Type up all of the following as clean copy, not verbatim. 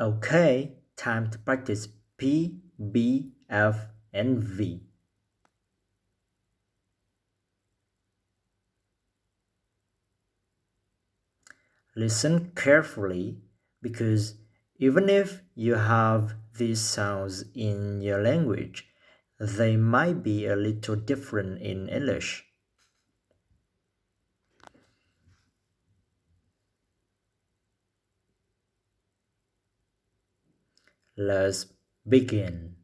Okay, time to practice P, B, F, and V. Listen carefully because even if you have these sounds in your language, they might be a little different in English. Let's begin.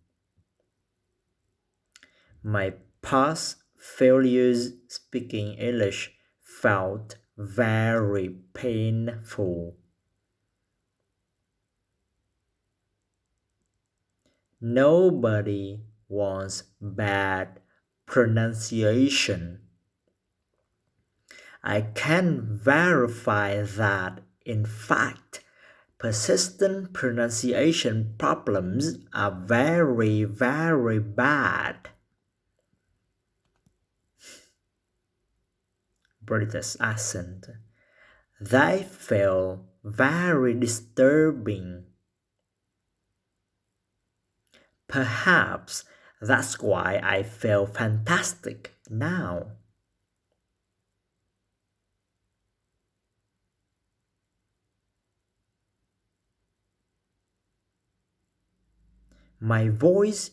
My past failures speaking English felt very painful. Nobody wants bad pronunciation. I can verify that, in fact, persistent pronunciation problems are very, very bad. British accent. They feel very disturbing. Perhaps that's why I feel fantastic now. My voice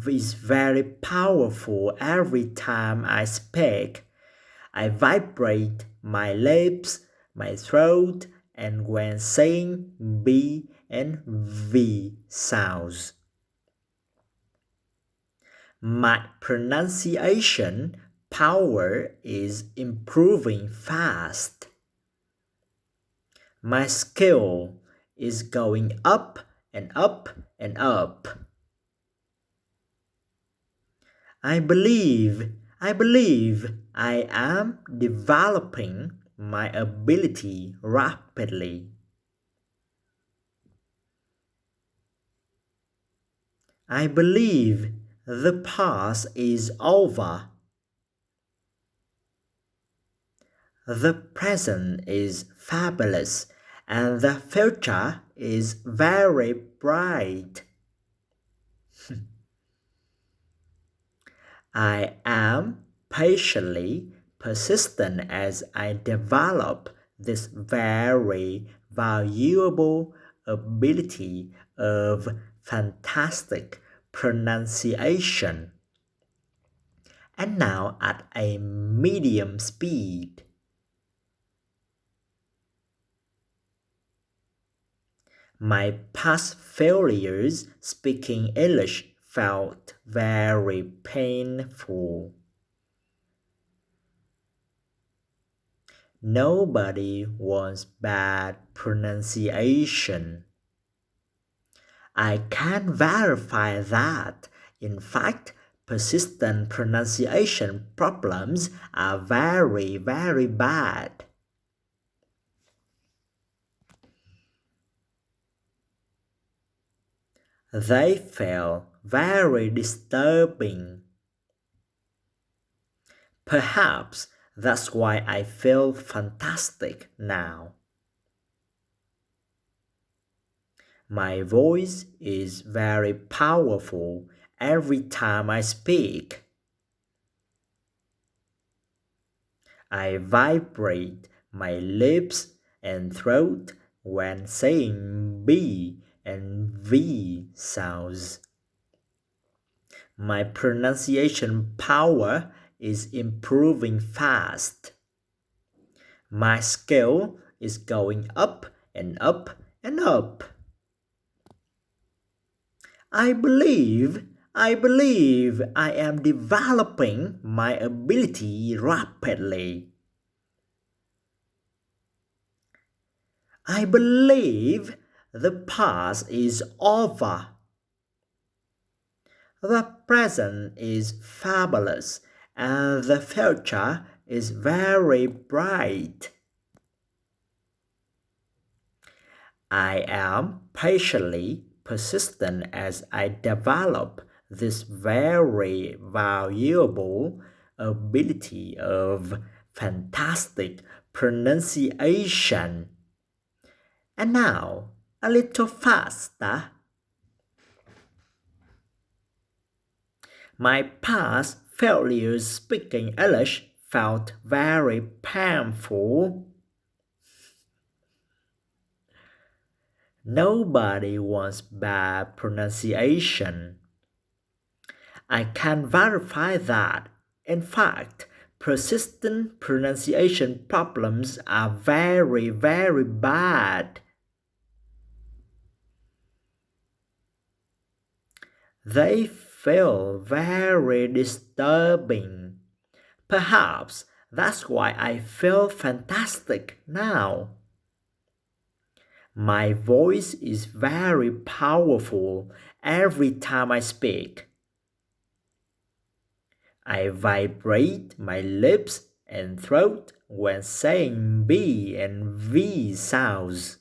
is very powerful every time I speak. I vibrate my lips, my throat, and when saying B and V sounds. My pronunciation power is improving fast. My skill is going up and up and up. I believe I am developing my ability rapidly. I believe the past is over. The present is fabulous and the future is very bright. I am patiently persistent as I develop this very valuable ability of fantastic pronunciation. And now at a medium speed. My past failures speaking English felt very painful. Nobody wants bad pronunciation. I can verify that. In fact, persistent pronunciation problems are very, very bad. They feel very disturbing. Perhaps that's why I feel fantastic now. My voice is very powerful every time I speak. I vibrate my lips and throat when saying B and V sounds. My pronunciation power is improving fast. My skill is going up and up and up. I believe I am developing my ability rapidly. I believe the past is over. The present is fabulous and the future is very bright. I am patiently persistent as I develop this very valuable ability of fantastic pronunciation. And now, a little faster. My past failures speaking English felt very painful. Nobody wants bad pronunciation. I can verify that. In fact, persistent pronunciation problems are very, very bad. They feel very disturbing. Perhaps that's why I feel fantastic now. My voice is very powerful every time I speak. I vibrate my lips and throat when saying B and V sounds.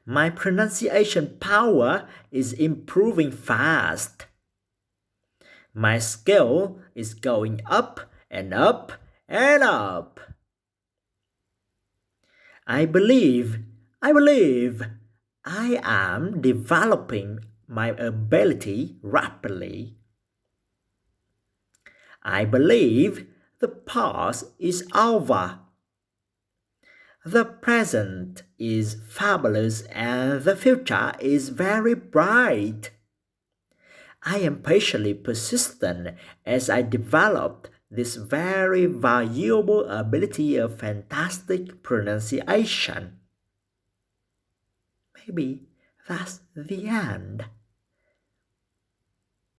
My pronunciation power is improving fast. My skill is going up and up and up. I believe I am developing my ability rapidly. I believe the past is over. The present is fabulous and the future is very bright. I am patiently persistent as I developed this very valuable ability of fantastic pronunciation. Maybe that's the end.